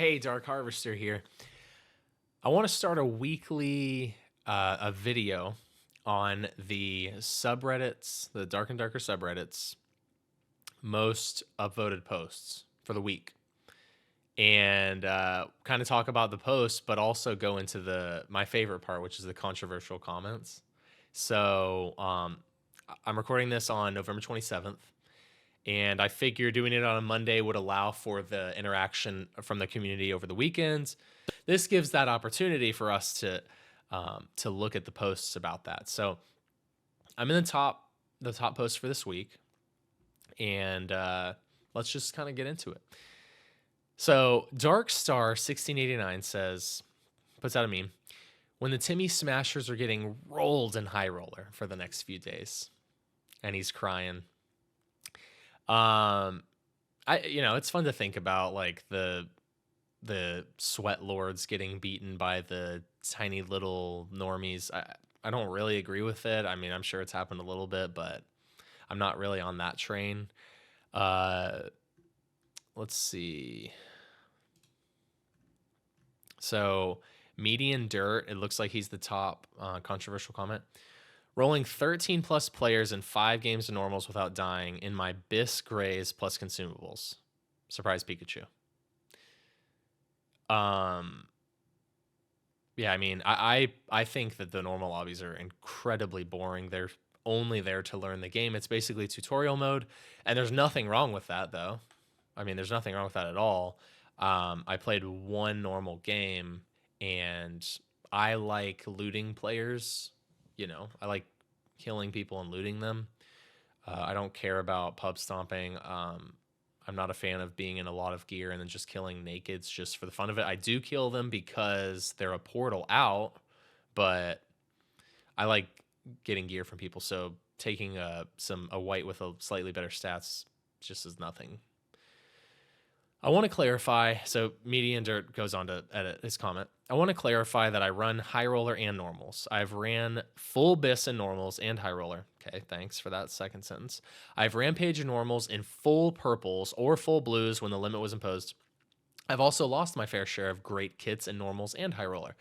Hey, Dark Harvester here. I want to start a weekly a video on the subreddits, the Dark and Darker subreddits, most upvoted posts for the week, and kind of talk about the posts, but also go into the my favorite part, which is the controversial comments. So I'm recording this on November 27th. And I figure doing it on a Monday would allow for the interaction from the community over the weekends. This gives that opportunity for us to look at the posts about that. So I'm in the top post for this week, and let's just kind of get into it. So Darkstar1689 says, puts out a meme, when the Timmy Smashers are getting rolled in High Roller for the next few days, and he's crying. It's fun to think about, like the sweat lords getting beaten by the tiny little normies. I don't really agree with it. I mean, I'm sure it's happened a little bit, but I'm not really on that train. Let's see. So Median Dirt, it looks like he's the top controversial comment. Rolling 13 plus players in 5 games of normals without dying in my Bis Grays plus consumables. Surprise Pikachu. Yeah, I mean, I think that the normal lobbies are incredibly boring. They're only there to learn the game. It's basically tutorial mode, and there's nothing wrong with that, though. I mean, there's nothing wrong with that at all. I played one normal game, and I like looting players. I like killing people and looting them. I don't care about pub stomping. I'm not a fan of being in a lot of gear and then just killing nakeds just for the fun of it. I do kill them because they're a portal out, but I like getting gear from people. So taking a white with a slightly better stats just is nothing. I want to clarify. So Median Dirt goes on to edit his comment. I want to clarify that I run high roller and normals. I've ran full bis in normals and high roller. Okay, thanks for that second sentence. I've rampage in normals in full purples or full blues when the limit was imposed. I've also lost my fair share of great kits in normals and high roller.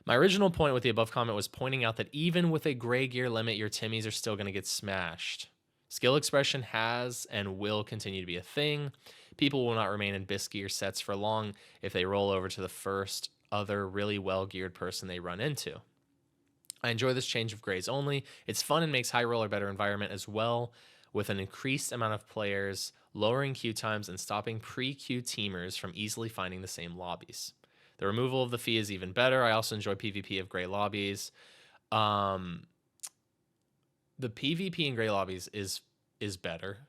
My original point with the above comment was pointing out that even with a gray gear limit, your Timmies are still going to get smashed. Skill expression has and will continue to be a thing. People will not remain in bis gear sets for long if they roll over to the first other really well-geared person they run into. I enjoy this change of grays only. It's fun and makes high roller better environment as well, with an increased amount of players, lowering queue times, and stopping pre-queue teamers from easily finding the same lobbies. The removal of the fee is even better. I also enjoy PvP of gray lobbies. The PvP in gray lobbies is better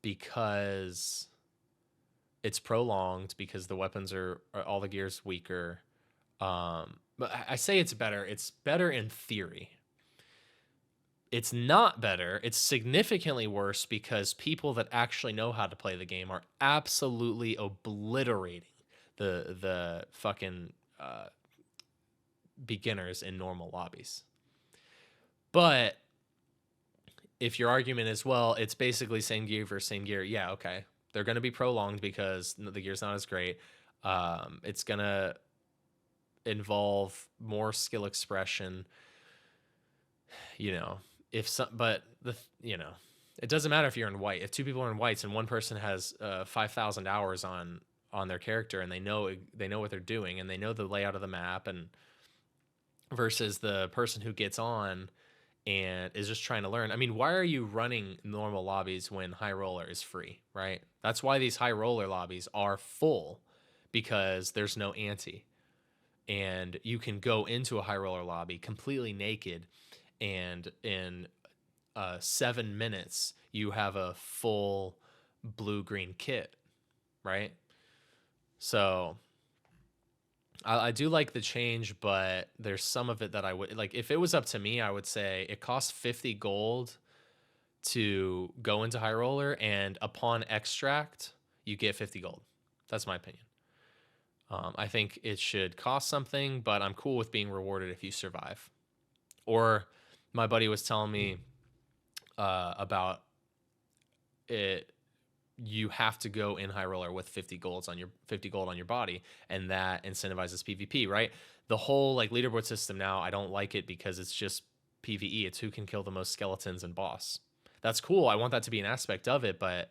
because it's prolonged, because the weapons are all the gear's weaker. But I say it's better. It's better in theory. It's not better. It's significantly worse because people that actually know how to play the game are absolutely obliterating the fucking beginners in normal lobbies. But if your argument is, well, it's basically same gear versus same gear, yeah, okay. They're going to be prolonged because the gear's not as great. It's going to involve more skill expression, but it doesn't matter if you're in white. If 2 people are in whites and one person has 5,000 hours on their character and they know what they're doing and they know the layout of the map, and versus the person who gets on and is just trying to learn. I mean, why are you running normal lobbies when high roller is free, right? That's why these high roller lobbies are full, because there's no ante. And you can go into a high roller lobby completely naked, and in 7 minutes, you have a full blue-green kit, right? So I do like the change, but there's some of it that I would like. If it was up to me, I would say it costs 50 gold to go into high roller, and upon extract, you get 50 gold. That's my opinion. I think it should cost something, but I'm cool with being rewarded if you survive. Or my buddy was telling me about it you have to go in high roller with 50 gold on your body, and that incentivizes PvP, right? The whole like leaderboard system now, I don't like it because it's just PvE. It's who can kill the most skeletons and boss. That's cool. I want that to be an aspect of it, but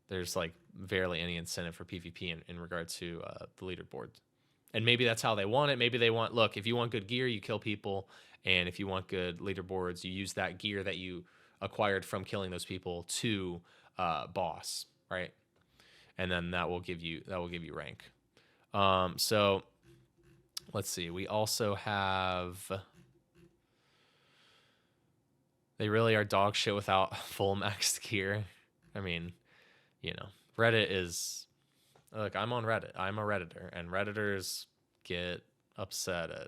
there's like barely any incentive for PvP in regard to the leaderboard. And maybe that's how they want it. Maybe they want, look, if you want good gear, you kill people, and if you want good leaderboards, you use that gear that you acquired from killing those people to boss, right? And then that will give you rank. So let's see. We also have, they really are dog shit without full maxed gear. I mean, you know, Reddit is, look, I'm on Reddit. I'm a Redditor, and Redditors get upset at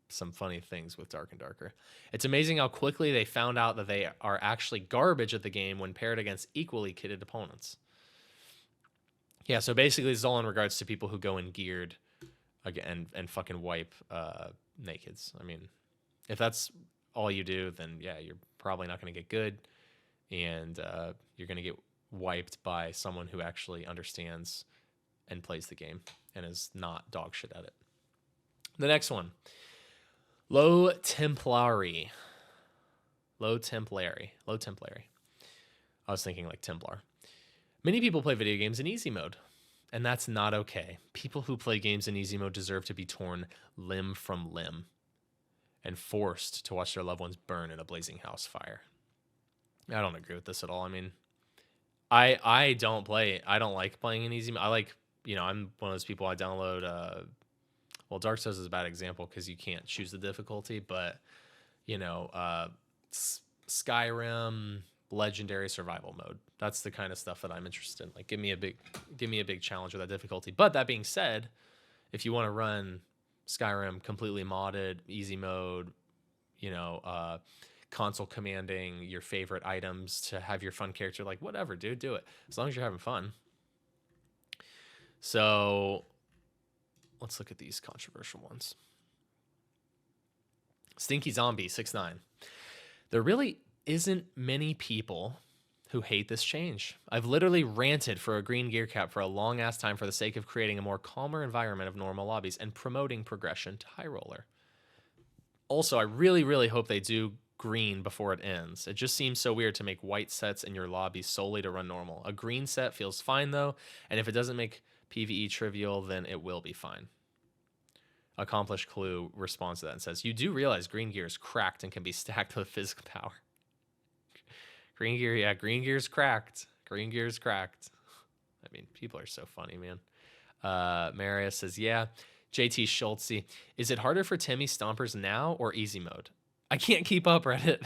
some funny things with Dark and Darker. It's amazing how quickly they found out that they are actually garbage at the game when paired against equally kitted opponents. Yeah, so basically this is all in regards to people who go in geared again and fucking wipe nakeds. I mean, if that's all you do, then yeah, you're probably not going to get good, and you're going to get wiped by someone who actually understands and plays the game and is not dog shit at it. The next one, Low Templari. I was thinking like Templar. Many people play video games in easy mode, and that's not okay. People who play games in easy mode deserve to be torn limb from limb and forced to watch their loved ones burn in a blazing house fire. I don't agree with this at all. I mean, I don't like playing in easy mode. I like, you know, I'm one of those people, I download well, Dark Souls is a bad example because you can't choose the difficulty, but you know, Skyrim legendary survival mode. That's the kind of stuff that I'm interested in. Like, give me a big challenge with that difficulty. But that being said, if you want to run Skyrim completely modded, easy mode, you know, console commanding your favorite items to have your fun character, like whatever, dude, do it. As long as you're having fun. So let's look at these controversial ones. Stinky Zombie 6'9". There really isn't many people who hate this change. I've literally ranted for a green gear cap for a long ass time for the sake of creating a more calmer environment of normal lobbies and promoting progression to high roller. Also, I really, really hope they do green before it ends. It just seems so weird to make white sets in your lobby solely to run normal. A green set feels fine though, and if it doesn't make PvE trivial, then it will be fine. Accomplished Clue responds to that and says, you do realize green gear is cracked and can be stacked with physical power. Green gear, yeah, green gear's cracked. Green gear's cracked. I mean, people are so funny, man. Marius says, yeah. JT Schultze, is it harder for Timmy Stompers now or easy mode? I can't keep up, Reddit.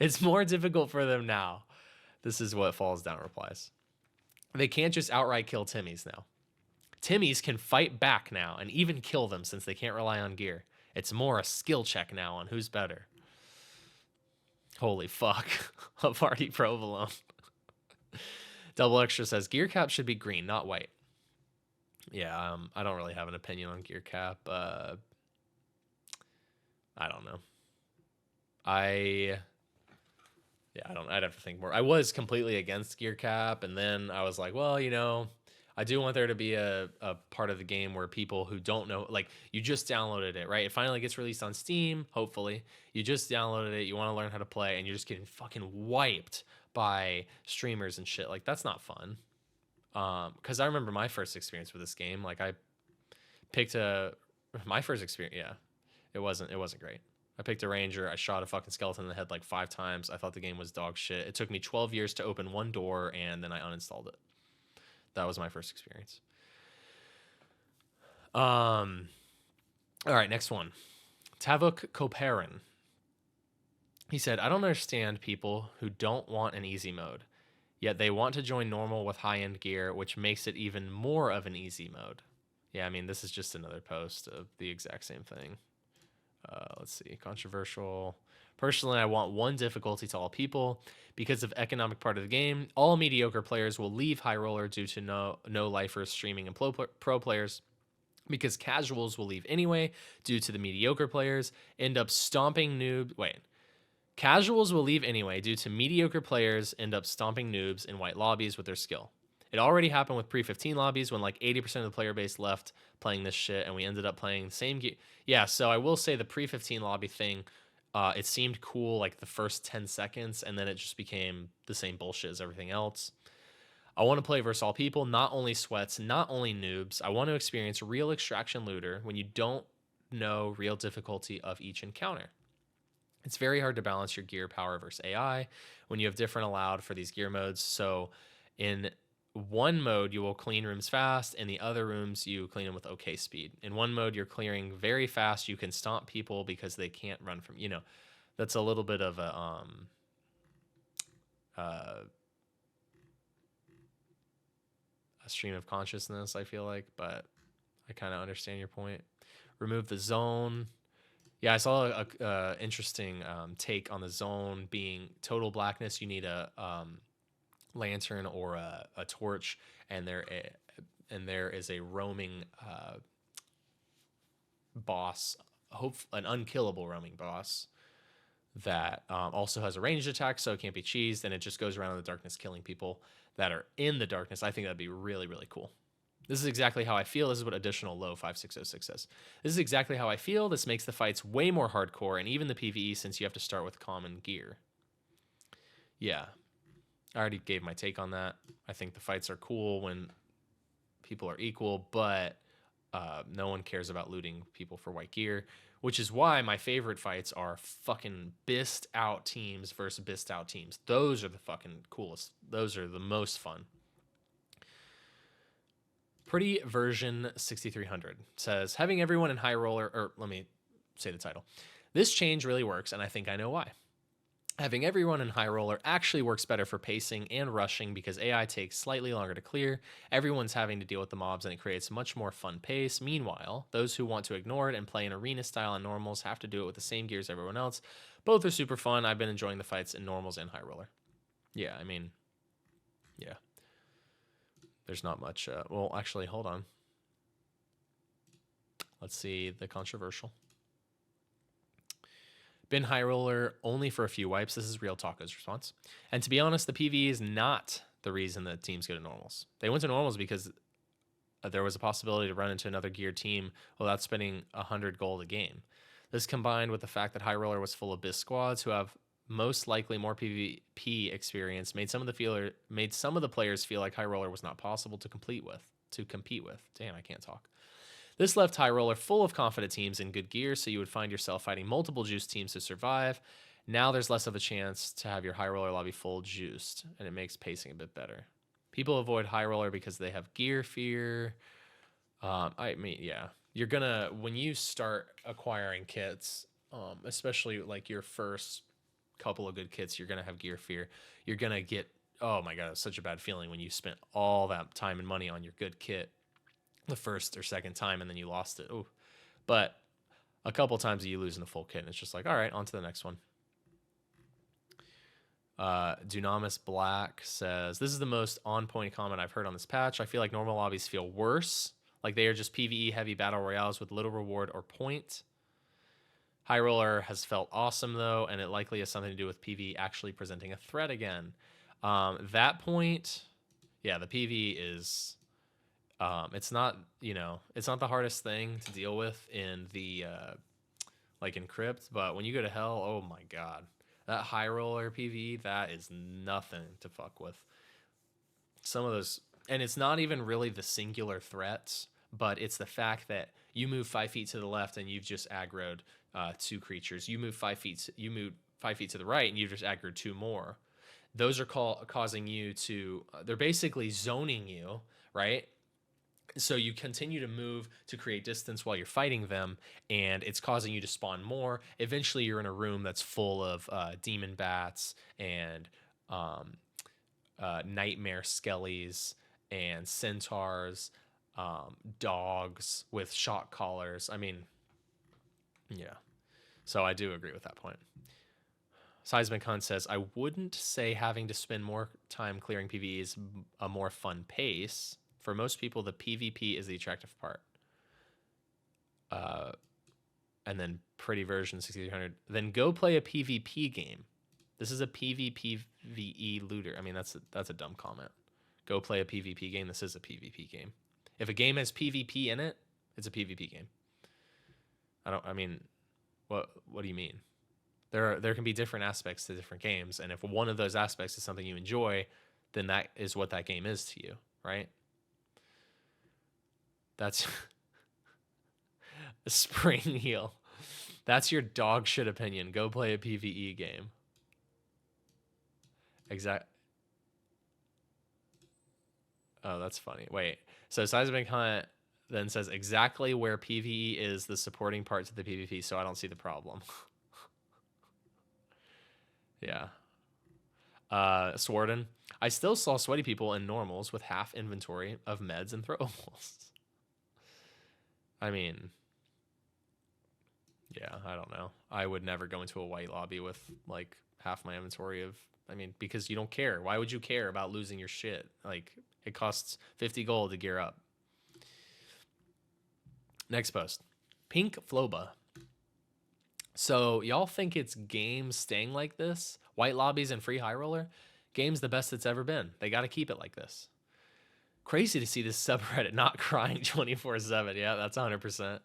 It's more difficult for them now. This is what Falls Down replies. They can't just outright kill Timmys now. Timmys can fight back now and even kill them since they can't rely on gear. It's more a skill check now on who's better. Holy fuck. A party provolone. Double Extra says, gear cap should be green, not white. Yeah, I don't really have an opinion on gear cap. I don't know. I'd have to think more. I was completely against gear cap, and then I was like, well, you know, I do want there to be a part of the game where people who don't know, like, you just downloaded it, right? It finally gets released on Steam, hopefully. You just downloaded it, you want to learn how to play, and you're just getting fucking wiped by streamers and shit. Like, that's not fun. Because I remember my first experience with this game. Like, I picked my first experience, yeah. It wasn't great. I picked a ranger. I shot a fucking skeleton in the head like 5 times. I thought the game was dog shit. It took me 12 years to open one door, and then I uninstalled it. That was my first experience. All right, next one. Tavuk Koperin. He said, I don't understand people who don't want an easy mode, yet they want to join normal with high-end gear, which makes it even more of an easy mode. Yeah, I mean, this is just another post of the exact same thing. Let's see, controversial. Personally, I want one difficulty to all people. Because of economic part of the game, all mediocre players will leave high roller due to no lifers, streaming, and pro players. Because casuals will leave anyway due to the mediocre players, end up stomping noobs. Wait. Casuals will leave anyway due to mediocre players end up stomping noobs in white lobbies with their skill. It already happened with pre-15 lobbies when like 80% of the player base left playing this shit, and we ended up playing the same game. Yeah, so I will say the pre-15 lobby thing, it seemed cool like the first 10 seconds, and then it just became the same bullshit as everything else. I want to play versus all people, not only sweats, not only noobs. I want to experience real extraction looter when you don't know real difficulty of each encounter. It's very hard to balance your gear power versus AI when you have different allowed for these gear modes. So in one mode, you will clean rooms fast. In the other rooms, you clean them with okay speed. In one mode, you're clearing very fast. You can stomp people because they can't run from, that's a little bit of uh, a stream of consciousness, I feel like, but I kind of understand your point. Remove the zone. Yeah, I saw a interesting take on the zone being total blackness. You need a lantern or a torch, and there is a roaming boss, an unkillable roaming boss that also has a ranged attack, so it can't be cheesed, and it just goes around in the darkness killing people that are in the darkness. I think that'd be really, really cool. This is exactly how I feel. This is what additional low 5606 says. This is exactly how I feel. This makes the fights way more hardcore, and even the PvE, since you have to start with common gear. Yeah, I already gave my take on that. I think the fights are cool when people are equal, but no one cares about looting people for white gear, which is why my favorite fights are fucking bist out teams versus bist out teams. Those are the fucking coolest. Those are the most fun. Pretty version 6300 says, having everyone in high roller, or let me say the title. This change really works, and I think I know why. Having everyone in high roller actually works better for pacing and rushing because AI takes slightly longer to clear. Everyone's having to deal with the mobs, and it creates much more fun pace. Meanwhile, those who want to ignore it and play in arena style on normals have to do it with the same gear as everyone else. Both are super fun. I've been enjoying the fights in normals and high roller. Yeah, I mean, yeah. There's not much. Well, actually, hold on. Let's see the controversial. Been high roller only for a few wipes. This is Real Taco's response. And to be honest, the PvE is not the reason that teams go to normals. They went to normals because there was a possibility to run into another geared team without spending 100 gold a game. This combined with the fact that high roller was full of BIS squads who have most likely more PvP experience made some of the players feel like high roller was not possible to compete with. Damn, I can't talk. This left high roller full of confident teams in good gear, so you would find yourself fighting multiple juice teams to survive. Now there's less of a chance to have your high roller lobby full juiced, and it makes pacing a bit better. People avoid high roller because they have gear fear. I mean, yeah, you're gonna, when you start acquiring kits, especially like your first couple of good kits, you're gonna have gear fear. You're gonna get, oh my god, it's such a bad feeling when you spent all that time and money on your good kit the first or second time and then you lost it. Ooh. But a couple times you lose in a full kit and it's just like, all right, on to the next one. Dunamis Black says, this is the most on-point comment I've heard on this patch. I feel like normal lobbies feel worse, like they are just PvE heavy battle royales with little reward or point. High roller has felt awesome though, and it likely has something to do with PvE actually presenting a threat again. That point, yeah, the PvE is, it's not, it's not the hardest thing to deal with in the like in Crypt, but when you go to Hell, oh my god, that high roller PvE, that is nothing to fuck with. Some of those, and it's not even really the singular threats, but it's the fact that you move 5 feet to the left and you've just aggroed 2 creatures. You move 5 feet to the right and you've just aggroed 2 more. Those are causing you to, they're basically zoning you, right? So you continue to move to create distance while you're fighting them, and it's causing you to spawn more. Eventually, you're in a room that's full of demon bats and nightmare skellies and centaurs, dogs with shock collars. I mean, yeah. So I do agree with that point. Seismic Hunt says, I wouldn't say having to spend more time clearing PvE is a more fun pace. For most people, the PvP is the attractive part. and then pretty version 6300, then go play a PvP game. This is a PvPvE looter. I mean, that's a dumb comment. Go play a PvP game. This is a PvP game. If a game has PvP in it, it's a PvP game. I mean, what do you mean? There can be different aspects to different games, and if one of those aspects is something you enjoy, then that is what that game is to you, right? That's a spring heel. That's your dog shit opinion. Go play a PvE game. Exact. Oh, that's funny. Wait. So Seismic Hunt then says exactly where PvE is the supporting part to the PvP, so I don't see the problem. Yeah. Swarden. I still saw sweaty people in normals with half inventory of meds and throwables. I mean, yeah, I don't know. I would never go into a white lobby with like half my inventory of, I mean, because you don't care. Why would you care about losing your shit? Like, it costs 50 gold to gear up. Next post. Pink Floba. So y'all think it's games staying like this? White lobbies and free high roller? Game's the best it's ever been. They got to keep it like this. Crazy to see this subreddit not crying 24/7. Yeah, that's 100%.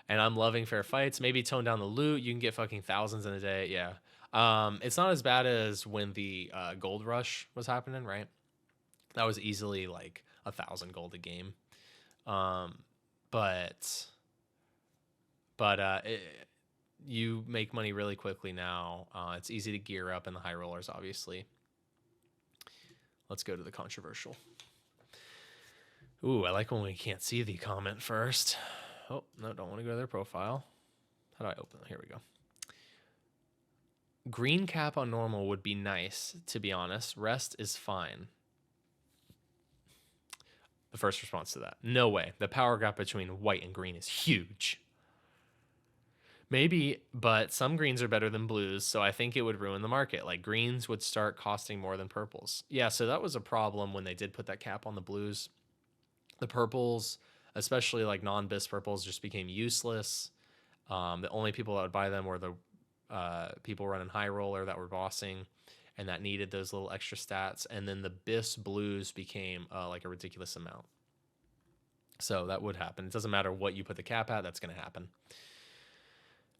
And I'm loving fair fights. Maybe tone down the loot. You can get fucking thousands in a day. Yeah. It's not as bad as when the gold rush was happening, right? That was easily like 1,000 gold a game. But you make money really quickly now. It's easy to gear up in the high rollers, obviously. Let's go to the controversial. Ooh, I like when we can't see the comment first. Oh, no, don't want to go to their profile. How do I open it? Here we go. Green cap on normal would be nice, to be honest. Rest is fine. The first response to that. No way. The power gap between white and green is huge. Maybe, but some greens are better than blues, so I think it would ruin the market. Like, greens would start costing more than purples. Yeah, so that was a problem when they did put that cap on the blues. The purples, especially like non-bisque purples, just became useless. The only people that would buy them were the people running high roller that were bossing and that needed those little extra stats. And then the bisque blues became like a ridiculous amount. So that would happen. It doesn't matter what you put the cap at, that's going to happen.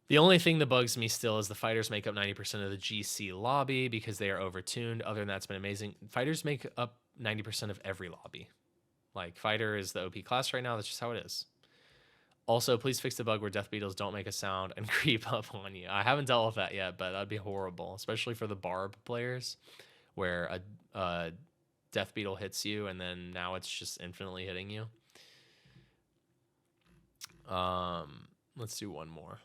The only thing that bugs me still is the fighters make up 90% of the GC lobby because they are overtuned. Other than that, it's been amazing. Fighters make up 90% of every lobby. Like, fighter is the OP class right now. That's just how it is. Also, please fix the bug where death beetles don't make a sound and creep up on you. I haven't dealt with that yet, but that'd be horrible, especially for the barb players, where a death beetle hits you and then now it's just infinitely hitting you. Let's do one more.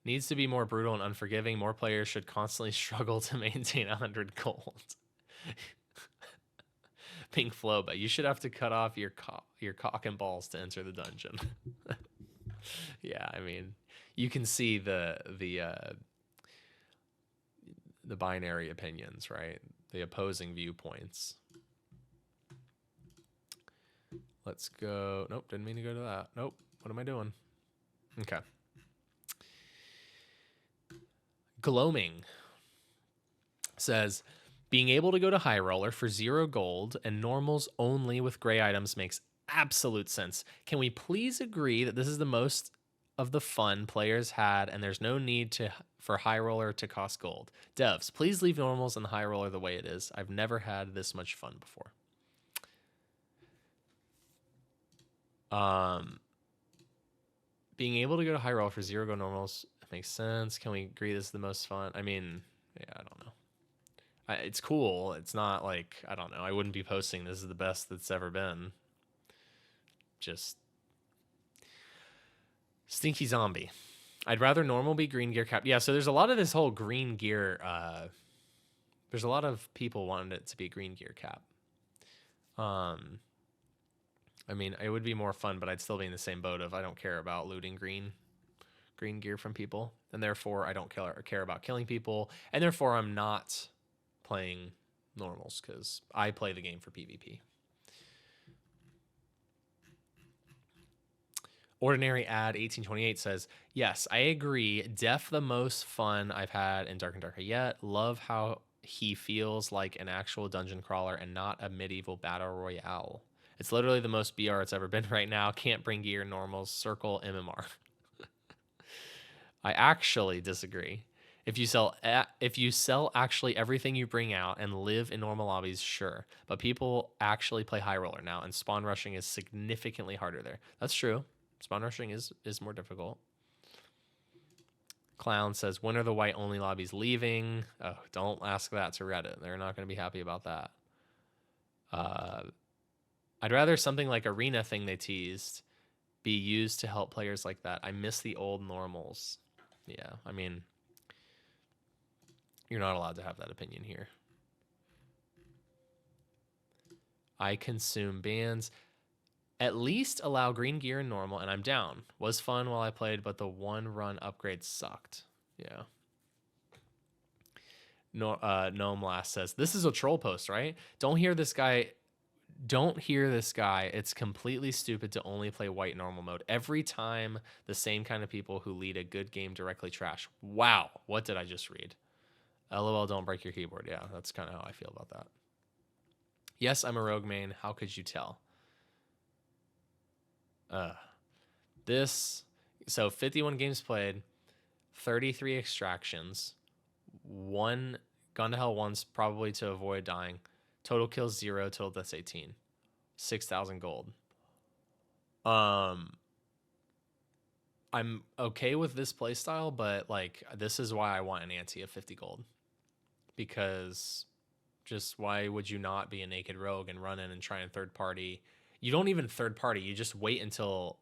Needs to be more brutal and unforgiving. More players should constantly struggle to maintain 100 gold. Pink flow, but you should have to cut off your cock and balls to enter the dungeon. Yeah, I mean, you can see the binary opinions, right? The opposing viewpoints. Let's go. Nope, didn't mean to go to that. Nope. What am I doing? Okay. Gloaming says, being able to go to high roller for 0 gold and normals only with gray items makes absolute sense. Can we please agree that this is the most of the fun players had and there's no need for high roller to cost gold? Devs, please leave normals and high roller the way it is. I've never had this much fun before. Being able to go to high roll for 0 go normals makes sense. Can we agree this is the most fun? I mean, yeah, I don't know. It's cool. It's not like, I don't know. I wouldn't be posting this is the best that's ever been. Just stinky zombie. I'd rather normal be green gear cap. Yeah, so there's a lot of this whole green gear. There's a lot of people wanting it to be green gear cap. I mean, it would be more fun, but I'd still be in the same boat of I don't care about looting green gear from people, and therefore I don't care about killing people, and therefore I'm not playing normals because I play the game for PvP. Ordinary Ad 1828 says, yes, I agree. Def the most fun I've had in Dark and Darker yet. Love how he feels like an actual dungeon crawler and not a medieval battle royale. It's literally the most BR it's ever been right now. Can't bring gear, normals, circle, MMR. I actually disagree. If you sell actually everything you bring out and live in normal lobbies, sure. But people actually play high roller now, and spawn rushing is significantly harder there. That's true. Spawn rushing is more difficult. Clown says, when are the white only lobbies leaving? Oh, don't ask that to Reddit. They're not going to be happy about that. I'd rather something like Arena thing they teased be used to help players like that. I miss the old normals. Yeah, I mean, you're not allowed to have that opinion here. I consume bans. At least allow green gear in normal, and I'm down. Was fun while I played, but the one run upgrade sucked. Yeah. No, Gnome Last says, this is a troll post, right? Don't hear this guy. It's completely stupid to only play white normal mode. Every time the same kind of people who lead a good game directly trash. Wow. What did I just read? LOL, don't break your keyboard. Yeah, that's kind of how I feel about that. Yes, I'm a rogue main. How could you tell? So 51 games played, 33 extractions, 1 gone to hell once, probably to avoid dying. Total kills 0, total deaths 18. 6,000 gold. I'm okay with this playstyle, but like this is why I want an ante of 50 gold. Because just why would you not be a naked rogue and run in and try and third party? You don't even third party, you just wait until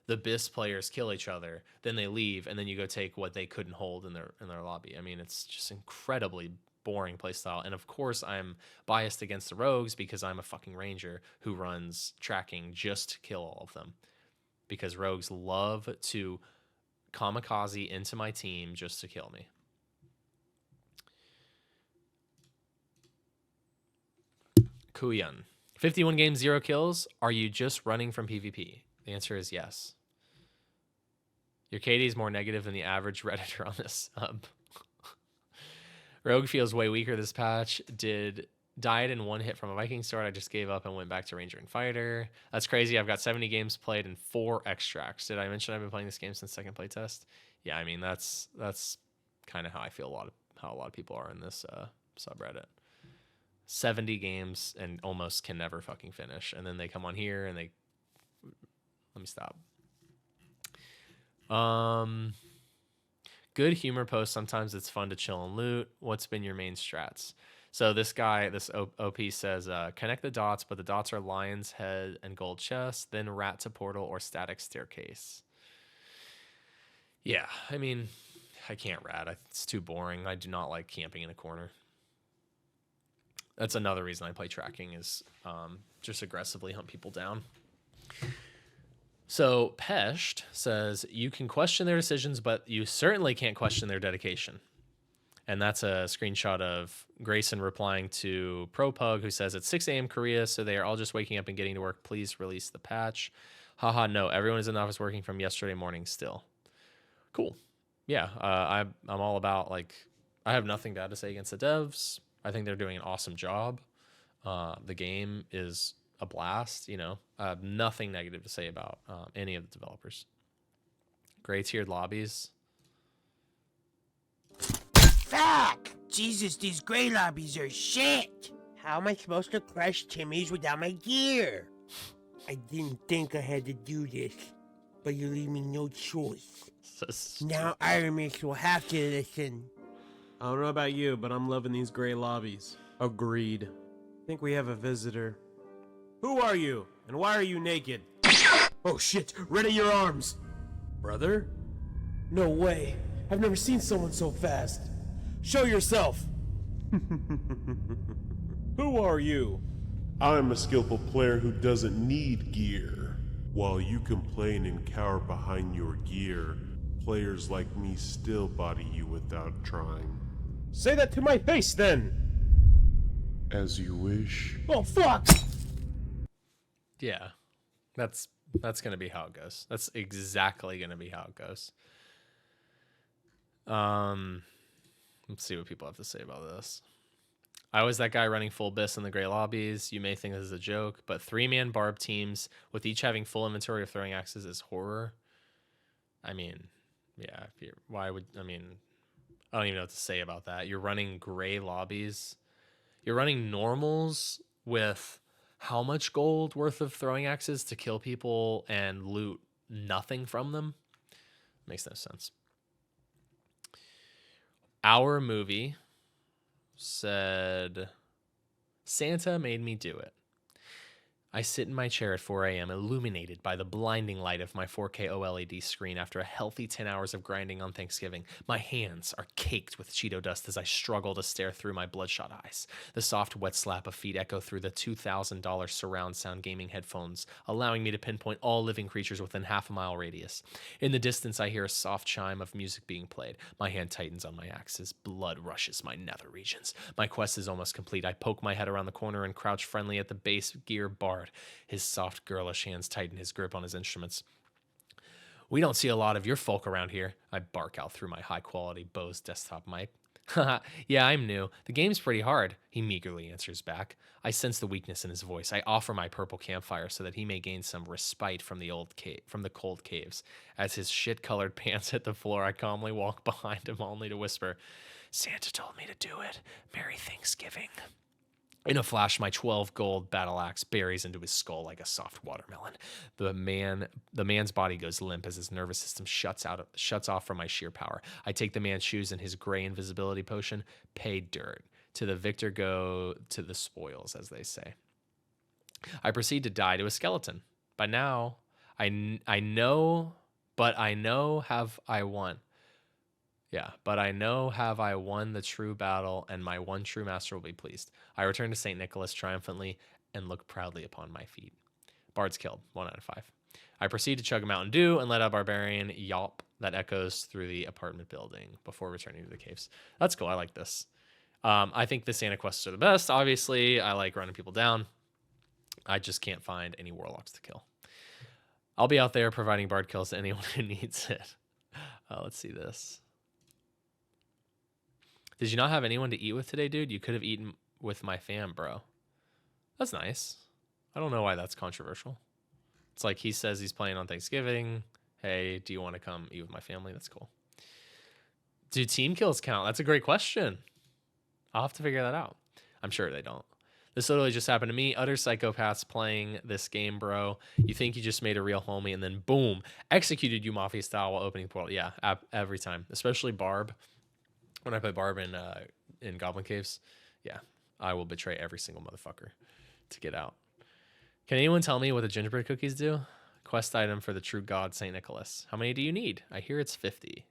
the BIS players kill each other, then they leave, and then you go take what they couldn't hold in their lobby. I mean, it's just incredibly boring playstyle. And of course, I'm biased against the rogues because I'm a fucking ranger who runs tracking just to kill all of them. Because rogues love to kamikaze into my team just to kill me. Kuyan. 51 games, 0 kills. Are you just running from PvP? The answer is yes. Your KD is more negative than the average Redditor on this sub. Rogue feels way weaker this patch. Died in 1 hit from a Viking sword. I just gave up and went back to Ranger and Fighter. That's crazy. I've got 70 games played and 4 extracts. Did I mention I've been playing this game since second playtest? Yeah, I mean that's kind of how I feel how a lot of people are in this subreddit. 70 games and almost can never fucking finish. And then they come on here and let me stop. Good humor post. Sometimes it's fun to chill and loot. What's been your main strats? So this guy, this OP says, connect the dots, but the dots are lion's head and gold chest, then rat to portal or static staircase. Yeah, I mean, I can't rat. It's too boring. I do not like camping in a corner. That's another reason I play tracking is just aggressively hunt people down. So Pesht says, you can question their decisions, but you certainly can't question their dedication. And that's a screenshot of Grayson replying to ProPug, who says, it's 6 a.m. Korea, so they are all just waking up and getting to work. Please release the patch. Haha, no, everyone is in the office working from yesterday morning still. Cool. Yeah, I'm all about, like, I have nothing bad to say against the devs. I think they're doing an awesome job. The game is a blast, you know. I have nothing negative to say about any of the developers. Gray tiered lobbies. Fuck! Jesus, these gray lobbies are shit! How am I supposed to crush Timmy's without my gear? I didn't think I had to do this, but you leave me no choice. Now Aramis will have to listen. I don't know about you, but I'm loving these gray lobbies. Agreed. I think we have a visitor. Who are you? And why are you naked? Oh shit! Ready your arms! Brother? No way. I've never seen someone so fast. Show yourself! Who are you? I'm a skillful player who doesn't need gear. While you complain and cower behind your gear, players like me still body you without trying. Say that to my face, then! As you wish. Oh, fuck! Yeah, that's That's going to be how it goes. That's exactly going to be how it goes. Let's see what people have to say about this. I was that guy running full BIS in the gray lobbies. You may think this is a joke, but 3-man barb teams with each having full inventory of throwing axes is horror. I mean, yeah. I don't even know what to say about that. You're running gray lobbies. You're running normals with how much gold worth of throwing axes to kill people and loot nothing from them? Makes no sense. Our movie said, Santa made me do it. I sit in my chair at 4 a.m. illuminated by the blinding light of my 4K OLED screen after a healthy 10 hours of grinding on Thanksgiving. My hands are caked with Cheeto dust as I struggle to stare through my bloodshot eyes. The soft, wet slap of feet echo through the $2,000 surround sound gaming headphones, allowing me to pinpoint all living creatures within half-a-mile radius. In the distance, I hear a soft chime of music being played. My hand tightens on my axes. Blood rushes my nether regions. My quest is almost complete. I poke my head around the corner and crouch friendly at the base gear bar. His soft, girlish hands tighten his grip on his instruments. We don't see a lot of your folk around here. I bark out through my high-quality Bose desktop mic. Yeah, I'm new. The game's pretty hard, he meagerly answers back. I sense the weakness in his voice. I offer my purple campfire so that he may gain some respite from the cold caves. As his shit-colored pants hit the floor, I calmly walk behind him, only to whisper, Santa told me to do it. Merry Thanksgiving. In a flash, my 12 gold battle axe buries into his skull like a soft watermelon. The man's body goes limp as his nervous system shuts off from my sheer power. I take the man's shoes and his gray invisibility potion. Pay dirt. To the victor go to the spoils, as they say. I proceed to die to a skeleton. By now, I know have I won. Yeah, but I know have I won the true battle, and my one true master will be pleased. I return to St. Nicholas triumphantly and look proudly upon my feet. Bard's killed, 1 out of 5. I proceed to chug a Mountain Dew and let out a barbarian yelp that echoes through the apartment building before returning to the caves. That's cool. I like this. I think the Santa quests are the best. Obviously, I like running people down. I just can't find any warlocks to kill. I'll be out there providing bard kills to anyone who needs it. Let's see this. Did you not have anyone to eat with today, dude? You could have eaten with my fam, bro. That's nice. I don't know why that's controversial. It's like he says he's playing on Thanksgiving. Hey, do you want to come eat with my family? That's cool. Do team kills count? That's a great question. I'll have to figure that out. I'm sure they don't. This literally just happened to me. Utter psychopaths playing this game, bro. You think you just made a real homie and then boom, executed you mafia style while opening portal. Yeah, every time, especially Barb. When I play Barb in Goblin Caves, yeah, I will betray every single motherfucker to get out. Can anyone tell me what the gingerbread cookies do? Quest item for the true god, St. Nicholas. How many do you need? I hear it's 50.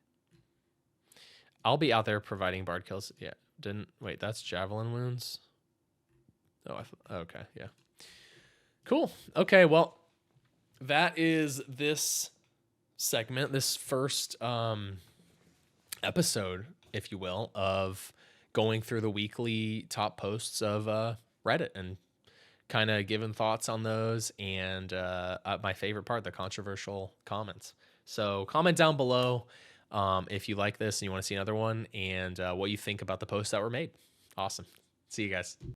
I'll be out there providing bard kills. Yeah, wait, that's javelin wounds? Oh, okay, yeah. Cool. Okay, well, that is this segment, this first episode, if you will, of going through the weekly top posts of Reddit and kind of giving thoughts on those and my favorite part, the controversial comments. So comment down below if you like this and you want to see another one and what you think about the posts that were made. Awesome. See you guys.